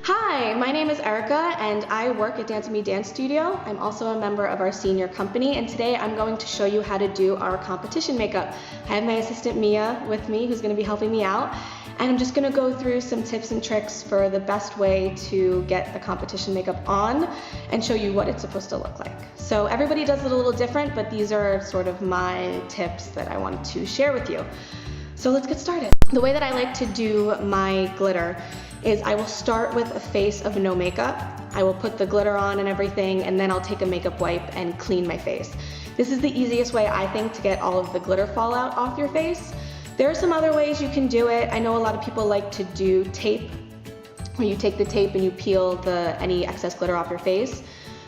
Hi, my name is Erica and I work at Dance With Me Dance Studio. I'm also a member of our senior company, and today I'm going to show you how to do our competition makeup. I have my assistant Mia with me who's going to be helping me out, and I'm just going to go through some tips and tricks for the best way to get the competition makeup on and show you what it's supposed to look like. So everybody does it a little different, but these are sort of my tips that I want to share with you. So let's get started. The way that I like to do my glitter is I will start with a face of no makeup. I will put the glitter on and everything, and then I'll take a makeup wipe and clean my face. This is the easiest way, I think, to get all of the glitter fallout off your face. There are some other ways you can do it. I know a lot of people like to do tape, where you take the tape and you peel any excess glitter off your face.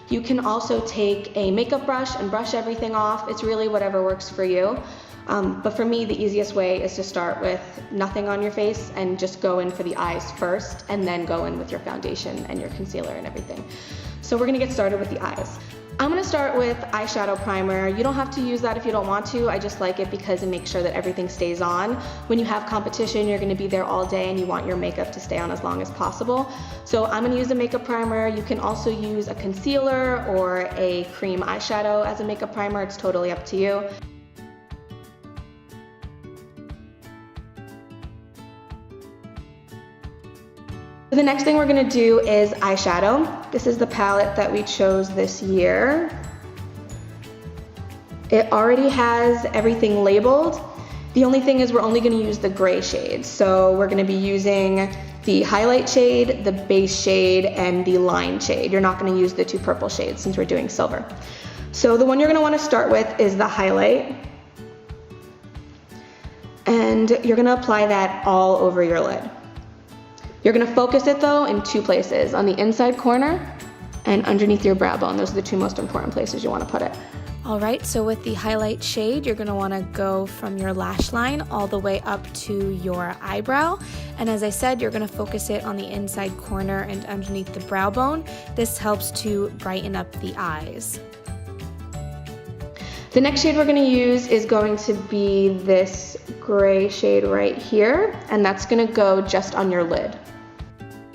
You can also take a makeup brush and brush everything off. It's really whatever works for you. But for me, the easiest way is to start with nothing on your face and just go in for the eyes first, and then go in with your foundation and your concealer and everything. So we're gonna get started with the eyes. I'm gonna start with eyeshadow primer. You don't have to use that if you don't want to. I just like it because it makes sure that everything stays on. When you have competition, you're gonna be there all day and you want your makeup to stay on as long as possible. So I'm gonna use a makeup primer. You can also use a concealer or a cream eyeshadow as a makeup primer. It's totally up to you. The next thing we're gonna do is eyeshadow. This is the palette that we chose this year. It already has everything labeled. The only thing is we're only gonna use the gray shade. So we're gonna be using the highlight shade, the base shade, and the line shade. You're not gonna use the two purple shades since we're doing silver. So the one you're gonna wanna start with is the highlight. And you're gonna apply that all over your lid. You're gonna focus it though in two places, on the inside corner and underneath your brow bone. Those are the two most important places you wanna put it. All right, so with the highlight shade, you're gonna wanna go from your lash line all the way up to your eyebrow. And as I said, you're gonna focus it on the inside corner and underneath the brow bone. This helps to brighten up the eyes. The next shade we're gonna use is going to be this gray shade right here, and that's gonna go just on your lid.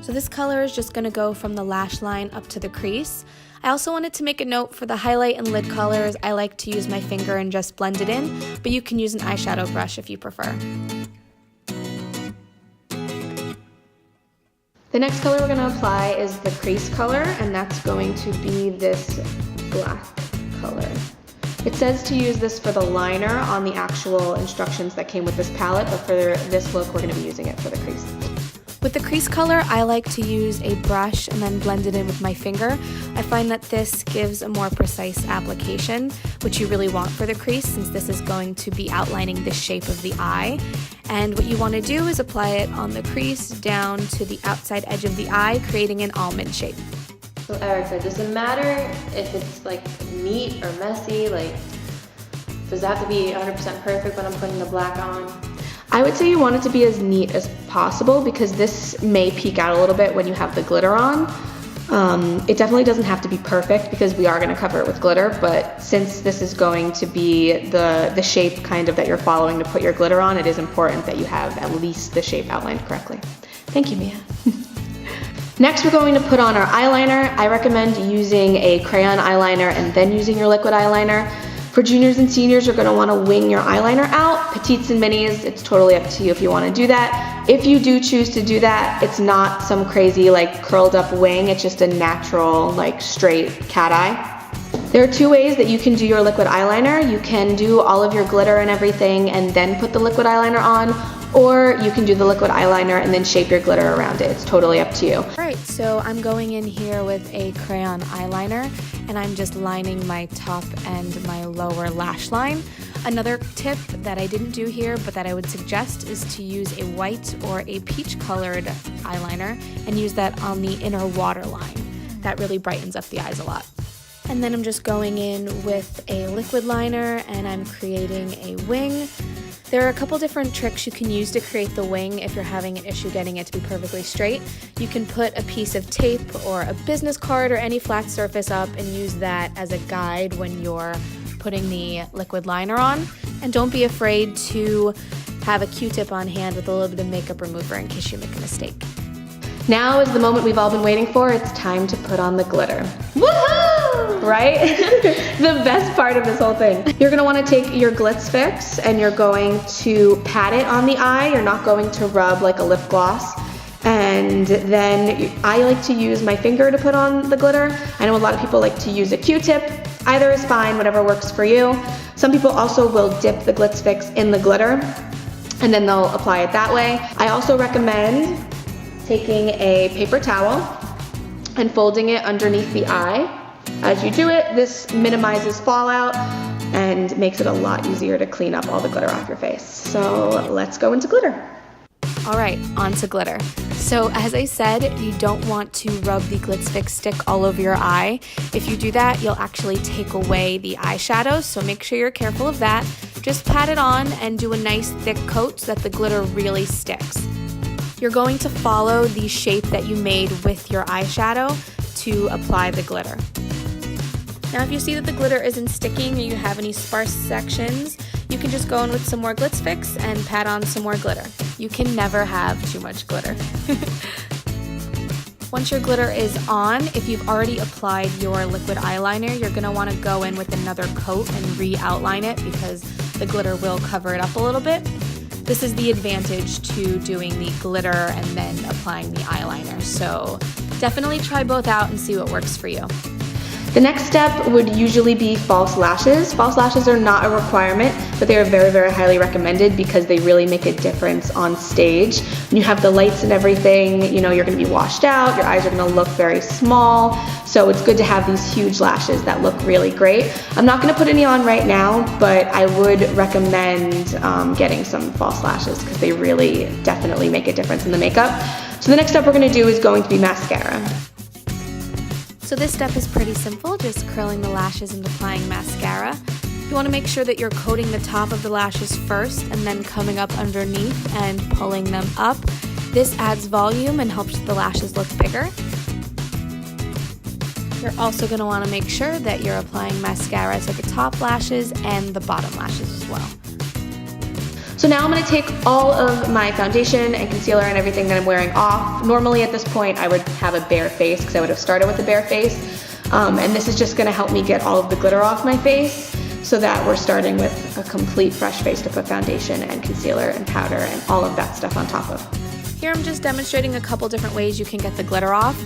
So this color is just gonna go from the lash line up to the crease. I also wanted to make a note for the highlight and lid colors. I like to use my finger and just blend it in, but you can use an eyeshadow brush if you prefer. The next color we're gonna apply is the crease color, and that's going to be this black color. It says to use this for the liner on the actual instructions that came with this palette, but for this look, we're gonna be using it for the crease. With the crease color, I like to use a brush and then blend it in with my finger. I find that this gives a more precise application, which you really want for the crease since this is going to be outlining the shape of the eye. And what you want to do is apply it on the crease down to the outside edge of the eye, creating an almond shape. So Erica, does it matter if it's like neat or messy? Like, does it have to be 100% perfect when I'm putting the black on? I would say you want it to be as neat as possible because this may peek out a little bit when you have the glitter on. It definitely doesn't have to be perfect because we are going to cover it with glitter, but since this is going to be the shape kind of that you're following to put your glitter on, it is important that you have at least the shape outlined correctly. Thank you, Mia. Next, we're going to put on our eyeliner. I recommend using a crayon eyeliner and then using your liquid eyeliner. For juniors and seniors, you're gonna wanna wing your eyeliner out. Petites and minis, it's totally up to you if you wanna do that. If you do choose to do that, it's not some crazy like curled up wing, it's just a natural like straight cat eye. There are two ways that you can do your liquid eyeliner. You can do all of your glitter and everything and then put the liquid eyeliner on, or you can do the liquid eyeliner and then shape your glitter around it. It's totally up to you. All right, so I'm going in here with a crayon eyeliner and I'm just lining my top and my lower lash line. Another tip that I didn't do here but that I would suggest is to use a white or a peach colored eyeliner and use that on the inner waterline. That really brightens up the eyes a lot. And then I'm just going in with a liquid liner and I'm creating a wing. There are a couple different tricks you can use to create the wing if you're having an issue getting it to be perfectly straight. You can put a piece of tape or a business card or any flat surface up and use that as a guide when you're putting the liquid liner on. And don't be afraid to have a Q-tip on hand with a little bit of makeup remover in case you make a mistake. Now is the moment we've all been waiting for. It's time to put on the glitter. Woohoo! Right? The best part of this whole thing. You're gonna wanna take your Glitz Fix and you're going to pat it on the eye. You're not going to rub like a lip gloss. And then I like to use my finger to put on the glitter. I know a lot of people like to use a Q-tip. Either is fine, whatever works for you. Some people also will dip the Glitz Fix in the glitter and then they'll apply it that way. I also recommend taking a paper towel and folding it underneath the eye. As you do it, this minimizes fallout and makes it a lot easier to clean up all the glitter off your face. So let's go into glitter. All right, on to glitter. So as I said, you don't want to rub the Glitz Fix stick all over your eye. If you do that, you'll actually take away the eyeshadow, so make sure you're careful of that. Just pat it on and do a nice thick coat so that the glitter really sticks. You're going to follow the shape that you made with your eyeshadow to apply the glitter. Now if you see that the glitter isn't sticking or you have any sparse sections, you can just go in with some more Glitz Fix and pat on some more glitter. You can never have too much glitter. Once your glitter is on, if you've already applied your liquid eyeliner, you're gonna wanna go in with another coat and re-outline it because the glitter will cover it up a little bit. This is the advantage to doing the glitter and then applying the eyeliner. So definitely try both out and see what works for you. The next step would usually be false lashes. False lashes are not a requirement, but they are very, very highly recommended because they really make a difference on stage. When you have the lights and everything, you know, you're gonna be washed out, your eyes are gonna look very small, so it's good to have these huge lashes that look really great. I'm not gonna put any on right now, but I would recommend getting some false lashes because they really definitely make a difference in the makeup. So the next step we're gonna do is going to be mascara. So this step is pretty simple, just curling the lashes and applying mascara. You want to make sure that you're coating the top of the lashes first and then coming up underneath and pulling them up. This adds volume and helps the lashes look bigger. You're also going to want to make sure that you're applying mascara to the top lashes and the bottom lashes as well. So now I'm going to take all of my foundation and concealer and everything that I'm wearing off. Normally at this point I would have a bare face because I would have started with a bare face. And this is just going to help me get all of the glitter off my face so that we're starting with a complete fresh face to put foundation and concealer and powder and all of that stuff on top of. Here I'm just demonstrating a couple different ways you can get the glitter off.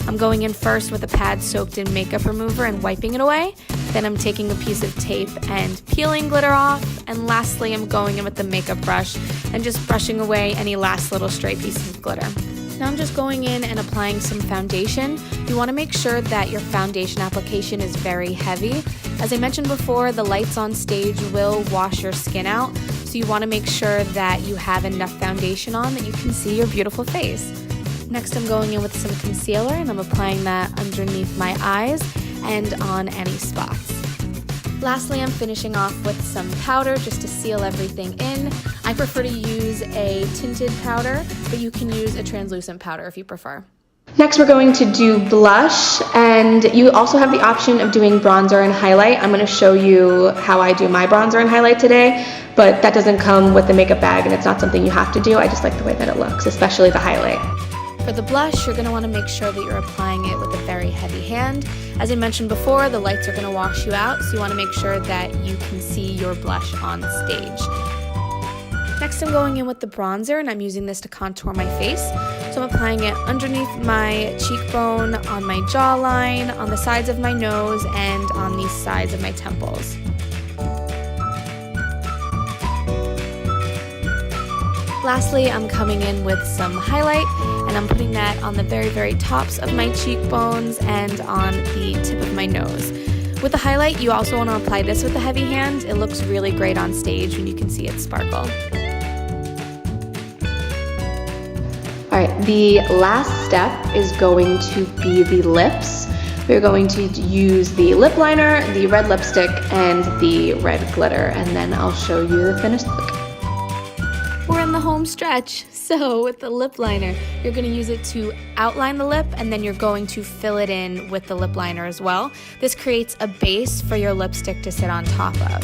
I'm going in first with a pad soaked in makeup remover and wiping it away. Then I'm taking a piece of tape and peeling glitter off. And lastly, I'm going in with the makeup brush and just brushing away any last little stray pieces of glitter. Now I'm just going in and applying some foundation. You want to make sure that your foundation application is very heavy. As I mentioned before, the lights on stage will wash your skin out, so you want to make sure that you have enough foundation on that you can see your beautiful face. Next I'm going in with some concealer and I'm applying that underneath my eyes and on any spots. Lastly, I'm finishing off with some powder just to seal everything in. I prefer to use a tinted powder, but you can use a translucent powder if you prefer. Next we're going to do blush, and you also have the option of doing bronzer and highlight. I'm going to show you how I do my bronzer and highlight today, but that doesn't come with the makeup bag and it's not something you have to do. I just like the way that it looks, especially the highlight. For the blush, you're going to want to make sure that you're applying it with a very heavy hand. As I mentioned before, the lights are going to wash you out, so you want to make sure that you can see your blush on stage. Next, I'm going in with the bronzer, and I'm using this to contour my face. So I'm applying it underneath my cheekbone, on my jawline, on the sides of my nose, and on the sides of my temples. Lastly, I'm coming in with some highlight, and I'm putting that on the very, very tops of my cheekbones and on the tip of my nose. With the highlight, you also want to apply this with a heavy hand. It looks really great on stage when you can see it sparkle. All right, the last step is going to be the lips. We're going to use the lip liner, the red lipstick, and the red glitter, and then I'll show you the finished look. We're in the home stretch. So with the lip liner, you're going to use it to outline the lip, and then you're going to fill it in with the lip liner as well. This creates a base for your lipstick to sit on top of.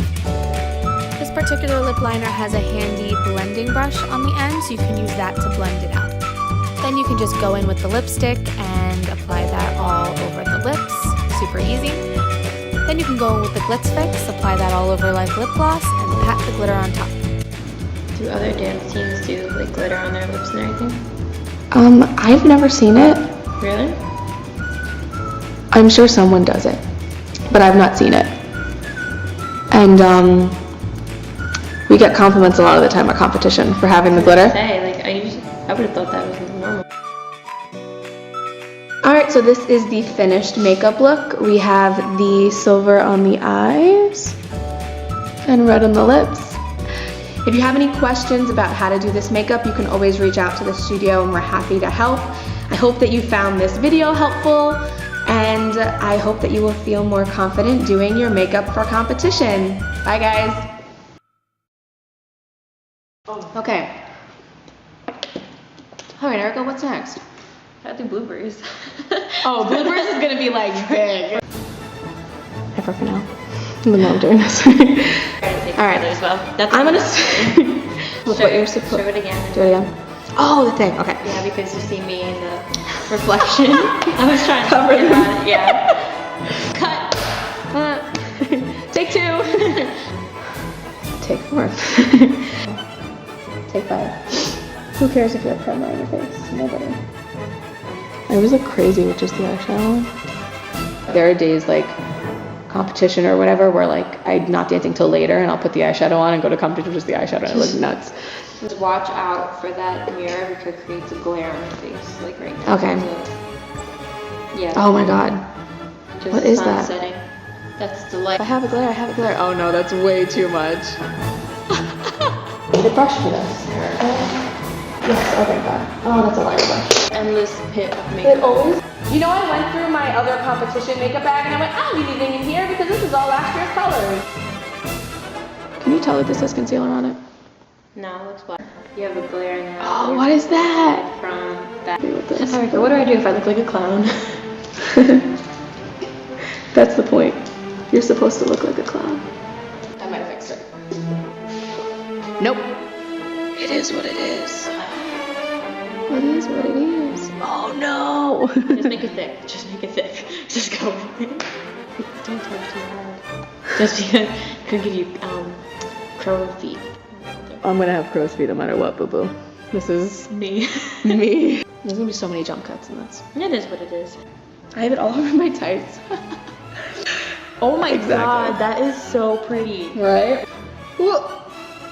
This particular lip liner has a handy blending brush on the end, so you can use that to blend it out. Then you can just go in with the lipstick and apply that all over the lips. Super easy. Then you can go in with the Glitz Fix, apply that all over like lip gloss, and pat the glitter on top. Do other dance teams do like glitter on their lips and everything? I've never seen it. Really? I'm sure someone does it, but I've not seen it. And we get compliments a lot of the time at competition for having the glitter. I would have thought that was normal. Alright, so this is the finished makeup look. We have the silver on the eyes and red on the lips. If you have any questions about how to do this makeup, you can always reach out to the studio and we're happy to help. I hope that you found this video helpful, and I hope that you will feel more confident doing your makeup for competition. Bye guys. Okay. Alright Erica, what's next? I do bloopers. Oh, bloopers is gonna be like big. Ever for now. Even though I'm doing this. Alright. As well. That's I'm gonna look what you're supposed to show it again. do it again. Oh, the thing. Okay. Yeah, because you see me in the reflection. I was trying to cover them. Yeah. Cut. Take 2. Take 4. Take 5. Who cares if you have crema on your face? Nobody. I always look crazy with just the eyeshadow on. There are days like competition or whatever where like I'm not dancing till later and I'll put the eyeshadow on and go to competition with just the eyeshadow and it looks nuts. Just watch out for that mirror because it creates a glare on your face, like right now. Okay. Yeah. Oh my god. Just What is sun that? setting. That's the light. I have a glare, I have a glare. Oh no, that's way too much. Need a brush for this. Yes, oh thank god. Oh, that's a wire brush. Endless pit of makeup. It always... You know, I went through my other competition makeup bag and I went, I don't need anything in here because this is all last year's colors. Can you tell that this has concealer on it? No, it looks black. You have a glare now. Oh, what is that? From that. Alright, What do I do if I look like a clown? That's the point. You're supposed to look like a clown. I might have fixed it. Nope. It is what it is. It is what it is. Oh no! Just make it thick. Just make it thick. Just go. Don't touch too hard. Just because it could give you crow feet. I'm gonna have crow's feet no matter what, boo boo. This is Me. me. There's gonna be so many jump cuts in this. It is what it is. I have it all over my tights. Oh my Exactly. god, that is so pretty. Right? Whoa.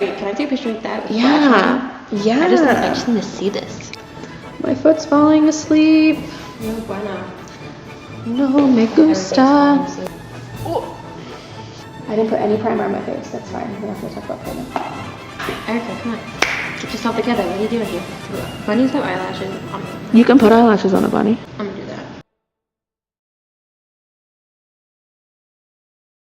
Wait, can I take a picture with that? Yeah. Yeah. I just need to see this. My foot's falling asleep. No bueno. No me gusta. Oh. I didn't put any primer on my face. That's fine. We're not gonna talk about primer. Erica, come on. Get yourself together. What are you doing here? Bunnies have eyelashes. You can put eyelashes on a bunny. On